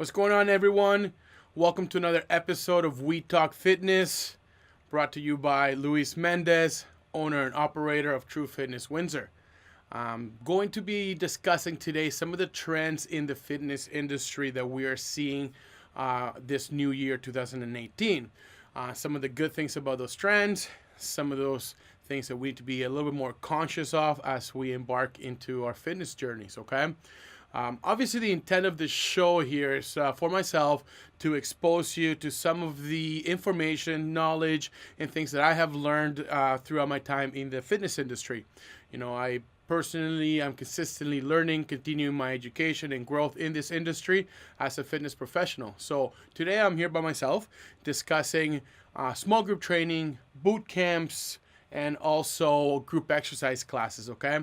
What's going on, everyone? Welcome to another episode of We Talk Fitness, brought to you by Luis Mendez, owner and operator of True Fitness Windsor. I'm going to be discussing today some of the trends in the fitness industry that we are seeing this new year, 2018. Some of the good things about those trends, some of those things that we need to be a little bit more conscious of as we embark into our fitness journeys, okay? Obviously, the intent of this show here is for myself to expose you to some of the information, knowledge, and things that I have learned throughout my time in the fitness industry. I personally am consistently learning, continuing my education and growth in this industry as a fitness professional. So today I'm here by myself discussing small group training, boot camps, and also group exercise classes, okay?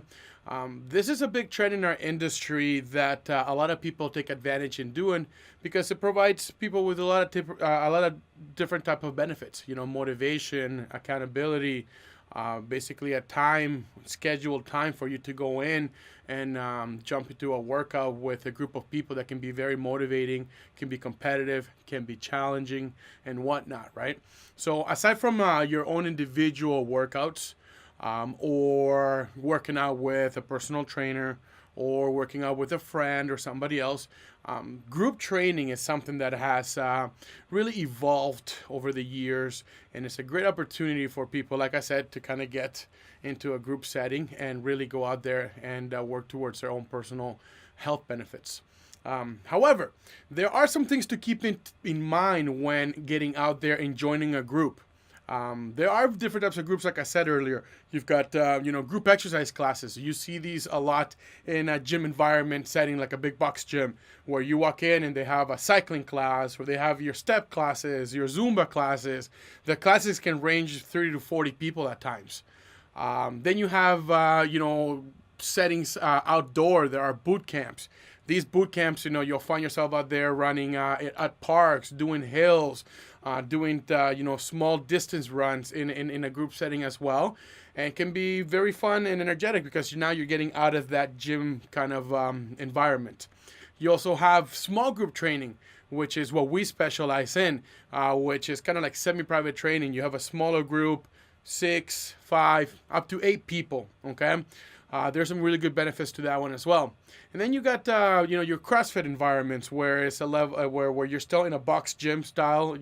This is a big trend in our industry that a lot of people take advantage in doing because it provides people with a lot of different type of benefits. Motivation, accountability, basically a scheduled time for you to go in and jump into a workout with a group of people that can be very motivating, can be competitive, can be challenging, and whatnot, right? So aside from your own individual workouts, or working out with a personal trainer, or working out with a friend or somebody else, group training is something that has really evolved over the years, and it's a great opportunity for people, like I said, to kind of get into a group setting and really go out there and work towards their own personal health benefits. However, there are some things to keep in mind when getting out there and joining a group. There are different types of groups, like I said earlier. You've got, group exercise classes. You see these a lot in a gym environment setting, like a big box gym, where you walk in and they have a cycling class, or they have your step classes, your Zumba classes. The classes can range 30 to 40 people at times. Then you have, settings outdoor. There are boot camps. These boot camps, you'll find yourself out there running at parks, doing hills, doing small distance runs in a group setting as well, and it can be very fun and energetic because now you're getting out of that gym kind of environment. You also have small group training, which is what we specialize in, which is kind of like semi-private training. You have a smaller group, 6, 5, up to 8 people. Okay. There's some really good benefits to that one as well. And then you got your CrossFit environments where it's a level where you're still in a box gym style,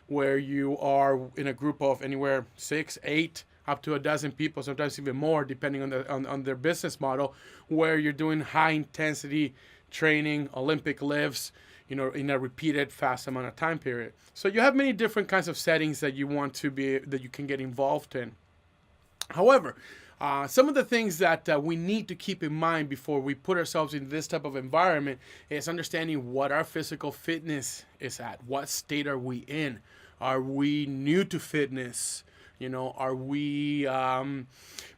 where you are in a group of anywhere 6, 8, up to a dozen people, sometimes even more, depending on their business model, where you're doing high intensity training, Olympic lifts, in a repeated fast amount of time period. So you have many different kinds of settings that you can get involved in. However, some of the things that we need to keep in mind before we put ourselves in this type of environment is understanding what our physical fitness is at. What state are we in? Are we new to fitness? Are we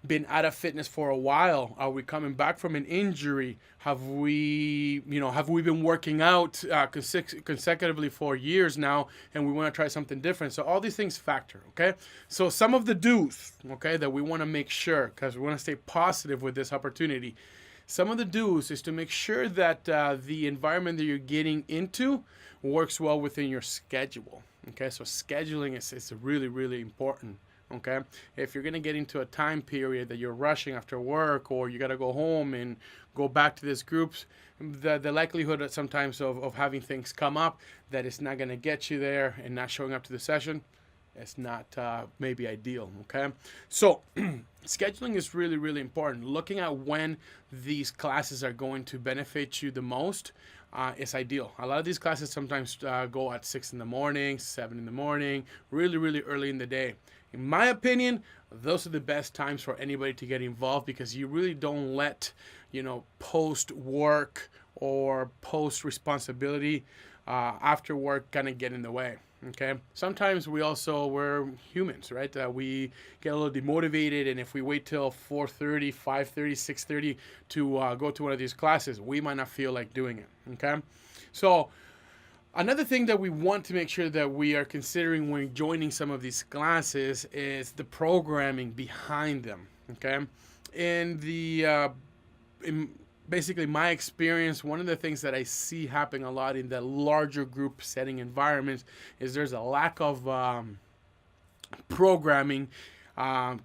been out of fitness for a while? Are we coming back from an injury? Have we been working out consecutively for years now, and we want to try something different? So all these things factor, okay? So some of the do's, okay, that we want to make sure, because we want to stay positive with this opportunity. Some of the do's is to make sure that the environment that you're getting into works well within your schedule. Okay, so scheduling is really, really important. Okay, if you're gonna get into a time period that you're rushing after work, or you gotta go home and go back to these groups, the likelihood that sometimes of having things come up that it's not gonna get you there and not showing up to the session, it's not maybe ideal. Okay, so scheduling is really, really important. Looking at when these classes are going to benefit you the most is ideal. A lot of these classes sometimes go at 6 in the morning, 7 in the morning, really, really early in the day. In my opinion, those are the best times for anybody to get involved because you really don't let, post work or post responsibility after work kind of get in the way. Okay. Sometimes we're humans, right? We get a little demotivated, and if we wait till 4:30, 5:30, 6:30 to go to one of these classes, we might not feel like doing it. Okay. So another thing that we want to make sure that we are considering when joining some of these classes is the programming behind them. Okay. In basically my experience, one of the things that I see happening a lot in the larger group setting environments is there's a lack of programming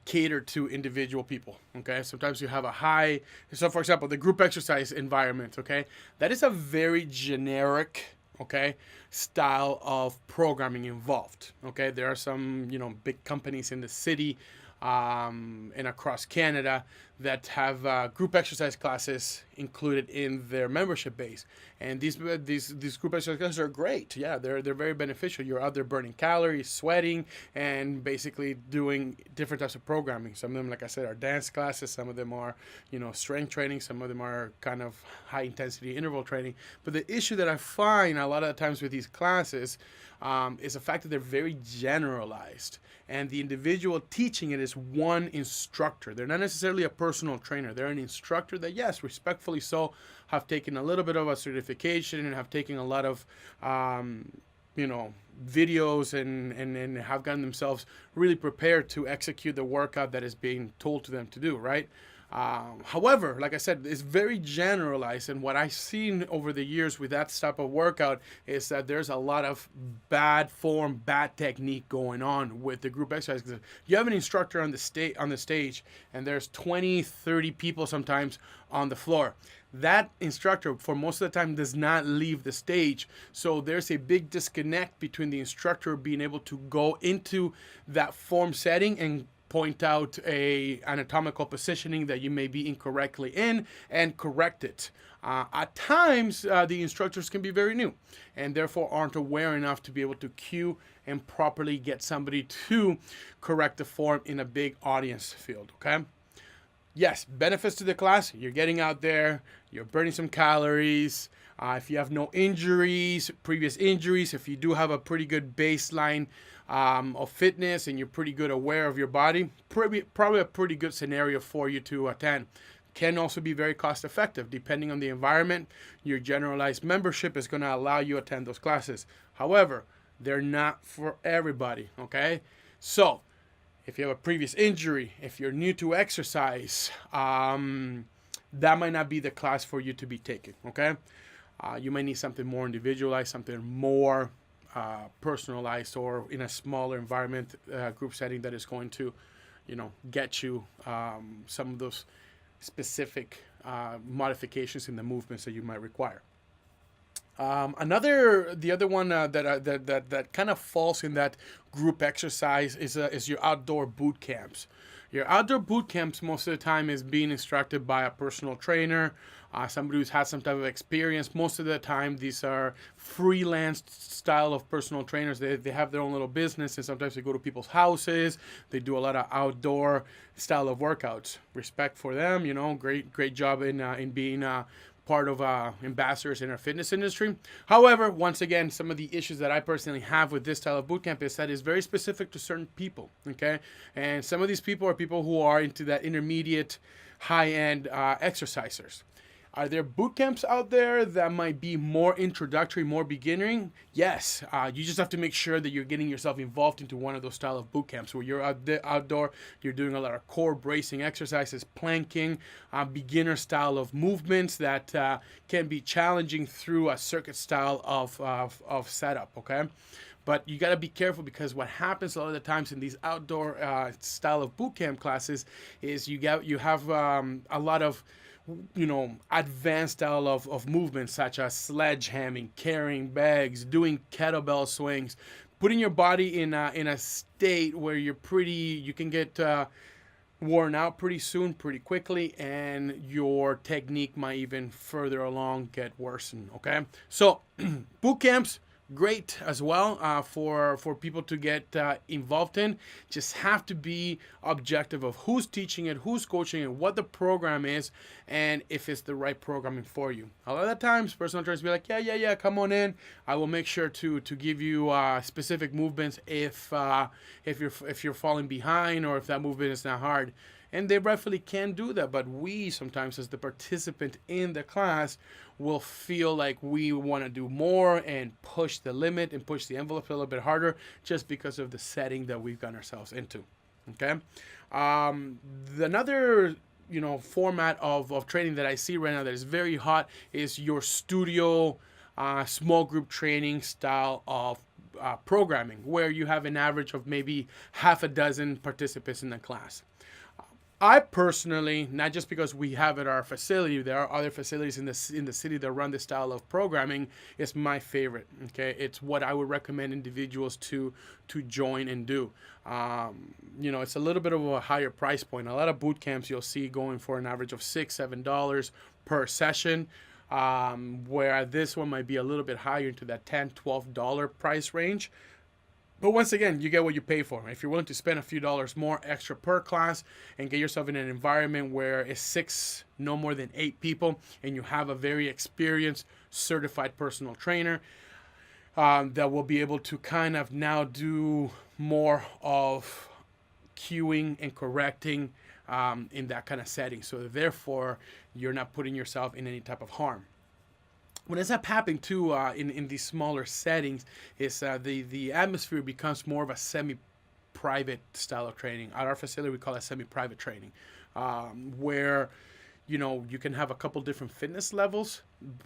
catered to individual people. Okay, sometimes you have a high. So, for example, the group exercise environment. Okay, that is a very generic. Okay, style of programming involved. Okay, there are some big companies in the city and across Canada that have group exercise classes included in their membership base. And these group exercise classes are great. Yeah, they're very beneficial. You're out there burning calories, sweating, and basically doing different types of programming. Some of them, like I said, are dance classes. Some of them are strength training. Some of them are kind of high intensity interval training. But the issue that I find a lot of the times with these classes is the fact that they're very generalized, and the individual teaching it is one instructor. They're not necessarily a personal trainer. They're an instructor that, yes, respectfully so, have taken a little bit of a certification and have taken a lot of videos and have gotten themselves really prepared to execute the workout that is being told to them to do, right? However, like I said, it's very generalized, and what I've seen over the years with that type of workout is that there's a lot of bad form, bad technique going on with the group exercise. Because you have an instructor on the stage, and there's 20, 30 people sometimes on the floor. That instructor, for most of the time, does not leave the stage. So there's a big disconnect between the instructor being able to go into that form setting and point out a anatomical positioning that you may be incorrectly in and correct it. At times, the instructors can be very new and therefore aren't aware enough to be able to cue and properly get somebody to correct the form in a big audience field, okay? Yes, benefits to the class. You're getting out there, you're burning some calories. If you have no injuries, previous injuries, if you do have a pretty good baseline of fitness and you're pretty good aware of your body, probably a pretty good scenario for you to attend. Can also be very cost effective depending on the environment. Your generalized membership is going to allow you to attend those classes. However, they're not for everybody, okay? So if you have a previous injury, if you're new to exercise, that might not be the class for you to be taking, okay? You might need something more individualized, something more personalized, or in a smaller environment, group setting that is going to, get you some of those specific modifications in the movements that you might require. The other one that kind of falls in that group exercise is your outdoor boot camps. Your outdoor boot camps most of the time is being instructed by a personal trainer, somebody who's had some type of experience. Most of the time, these are freelance style of personal trainers. They have their own little business, and sometimes they go to people's houses. They do a lot of outdoor style of workouts. Respect for them, great job in being part of ambassadors in our fitness industry. However, once again, some of the issues that I personally have with this style of bootcamp is that it's very specific to certain people, okay? And some of these people are people who are into that intermediate, high-end exercisers. Are there boot camps out there that might be more introductory, more beginning? Yes. You just have to make sure that you're getting yourself involved into one of those style of boot camps where you're outdoor, you're doing a lot of core bracing exercises, planking, beginner style of movements that can be challenging through a circuit style of setup, okay? But you got to be careful, because what happens a lot of the times in these outdoor style of boot camp classes is you have a lot of advanced style of movements, such as sledgehammering, carrying bags, doing kettlebell swings, putting your body in a state where you can get worn out pretty soon, pretty quickly, and your technique might even further along get worsened, okay? So boot camps, great as well for people to get involved in. Just have to be objective of who's teaching it, who's coaching it, what the program is, and if it's the right programming for you. A lot of the times, personal trainers be like, yeah, come on in. I will make sure to give you specific movements if you're falling behind, or if that movement is not hard. And they rightfully can do that, but we sometimes, as the participant in the class, will feel like we want to do more and push the limit and push the envelope a little bit harder, just because of the setting that we've gotten ourselves into. Okay. Another format of training that I see right now that is very hot is your studio small group training style of programming, where you have an average of maybe half a dozen participants in the class. I personally, not just because we have it at our facility, there are other facilities in the city that run this style of programming. It's my favorite. Okay, it's what I would recommend individuals to join and do. It's a little bit of a higher price point. A lot of boot camps you'll see going for an average of $6-7 per session. Where this one might be a little bit higher into that $10-12 price range. But once again, you get what you pay for. If you're willing to spend a few dollars more extra per class and get yourself in an environment where it's 6, no more than 8 people, and you have a very experienced, certified personal trainer that will be able to kind of now do more of cueing and correcting in that kind of setting. So therefore, you're not putting yourself in any type of harm. What ends up happening too in these smaller settings is the atmosphere becomes more of a semi-private style of training. At our facility, we call it semi-private training, where you can have a couple different fitness levels,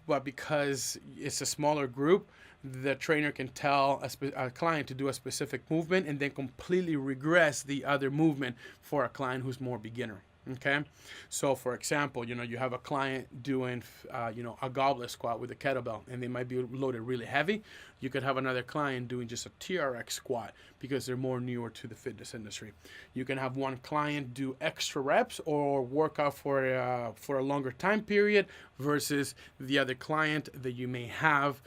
but because it's a smaller group, the trainer can tell a client to do a specific movement and then completely regress the other movement for a client who's more beginner. Okay, so for example, you have a client doing, a goblet squat with a kettlebell, and they might be loaded really heavy. You could have another client doing just a TRX squat because they're more newer to the fitness industry. You can have one client do extra reps or work out for a longer time period versus the other client that you may have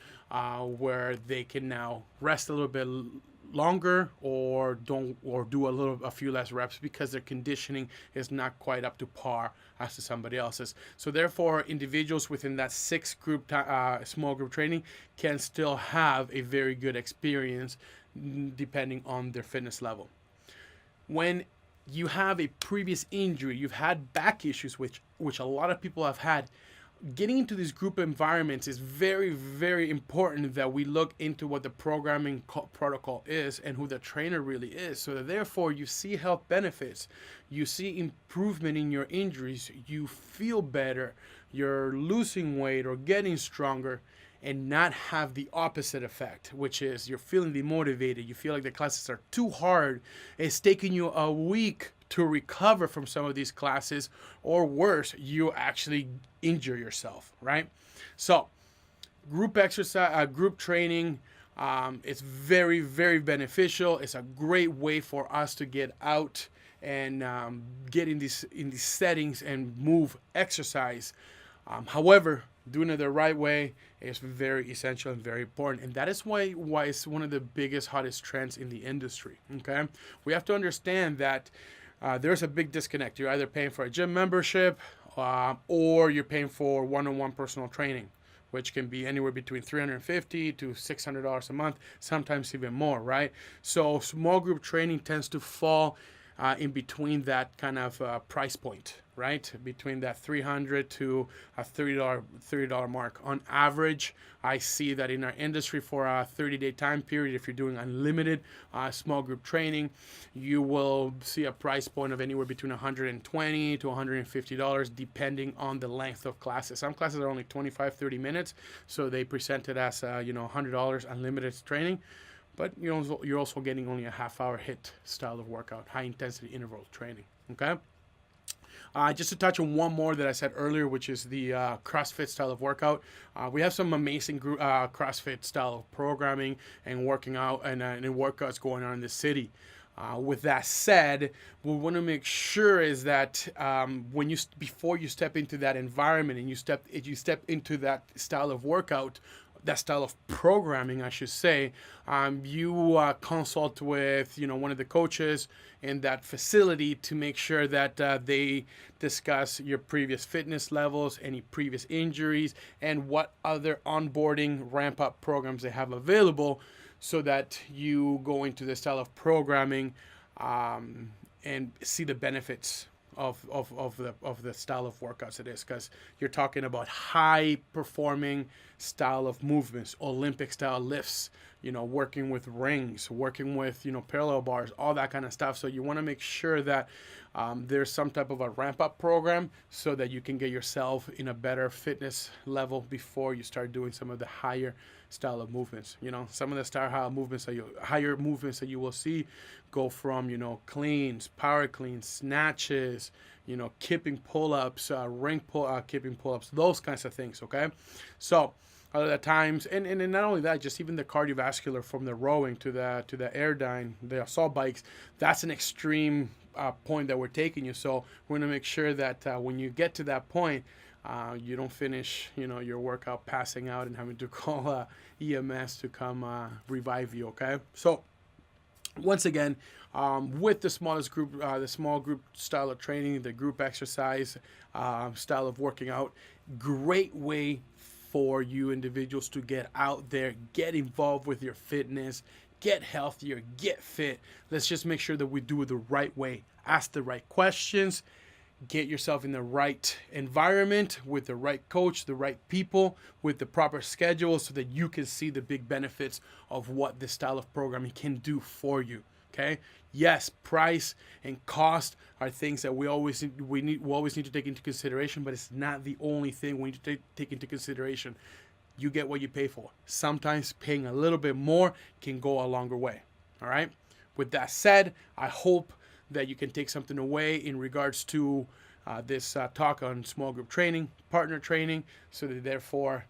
where they can now rest a little bit longer or do a few less reps because their conditioning is not quite up to par as to somebody else's. So therefore, individuals within that 6 group small group training can still have a very good experience depending on their fitness level. When you have a previous injury, you've had back issues, which a lot of people have had, getting into these group environments is very, very important that we look into what the programming protocol is and who the trainer really is. So that therefore you see health benefits, you see improvement in your injuries, you feel better, you're losing weight or getting stronger, and not have the opposite effect, which is you're feeling demotivated, you feel like the classes are too hard, it's taking you a week to recover from some of these classes, or worse, you actually injure yourself, right? So group exercise, group training, it's very, very beneficial. It's a great way for us to get out and get in these settings and move, exercise. However, doing it the right way is very essential and very important, and that is why it's one of the biggest, hottest trends in the industry. Okay, we have to understand that there's a big disconnect. You're either paying for a gym membership or you're paying for one-on-one personal training, which can be anywhere between $350 to $600 a month, sometimes even more, right? So small group training tends to fall in between that kind of price point, right? Between that $300 to a $30 mark. On average, I see that in our industry for a 30-day time period, if you're doing unlimited small group training, you will see a price point of anywhere between $120 to $150, depending on the length of classes. Some classes are only 25-30 minutes, so they present it as $100 unlimited training. But you're also getting only a half-hour HIIT style of workout, high-intensity interval training, okay? Just to touch on one more that I said earlier, which is the CrossFit style of workout. We have some amazing CrossFit style of programming and working out and workouts going on in the city. With that said, we want to make sure is that before you step into that environment and you step into that style of workout, that style of programming, I should say, you consult with one of the coaches in that facility to make sure that they discuss your previous fitness levels, any previous injuries, and what other onboarding ramp-up programs they have available, so that you go into the style of programming and see the benefits of the style of workouts it is, because you're talking about high performing style of movements, Olympic style lifts. working with rings, working with, parallel bars, all that kind of stuff. So you want to make sure that there's some type of a ramp up program so that you can get yourself in a better fitness level before you start doing some of the higher style of movements. Some of the higher movements that you will see go from, cleans, power cleans, snatches, kipping pull-ups, kipping pull-ups, those kinds of things. Okay. So other times, and not only that, just even the cardiovascular from the rowing to the airdyne, the assault bikes, that's an extreme point that we're taking you. So we're going to make sure that when you get to that point, you don't finish, your workout passing out and having to call EMS to come revive you. Okay. So once again, with the smallest group, the small group style of training, the group exercise style of working out, great way for you individuals to get out there, get involved with your fitness, get healthier, get fit. Let's just make sure that we do it the right way. Ask the right questions. Get yourself in the right environment with the right coach, the right people, with the proper schedule so that you can see the big benefits of what this style of programming can do for you. Okay? Yes, price and cost are things that we always need to take into consideration, but it's not the only thing we need to take into consideration. You get what you pay for. Sometimes paying a little bit more can go a longer way. All right? With that said, I hope that you can take something away in regards to this talk on small group training, partner training, so that therefore,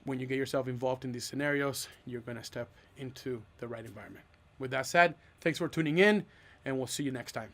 when you get yourself involved in these scenarios, you're going to step into the right environment. With that said, thanks for tuning in, and we'll see you next time.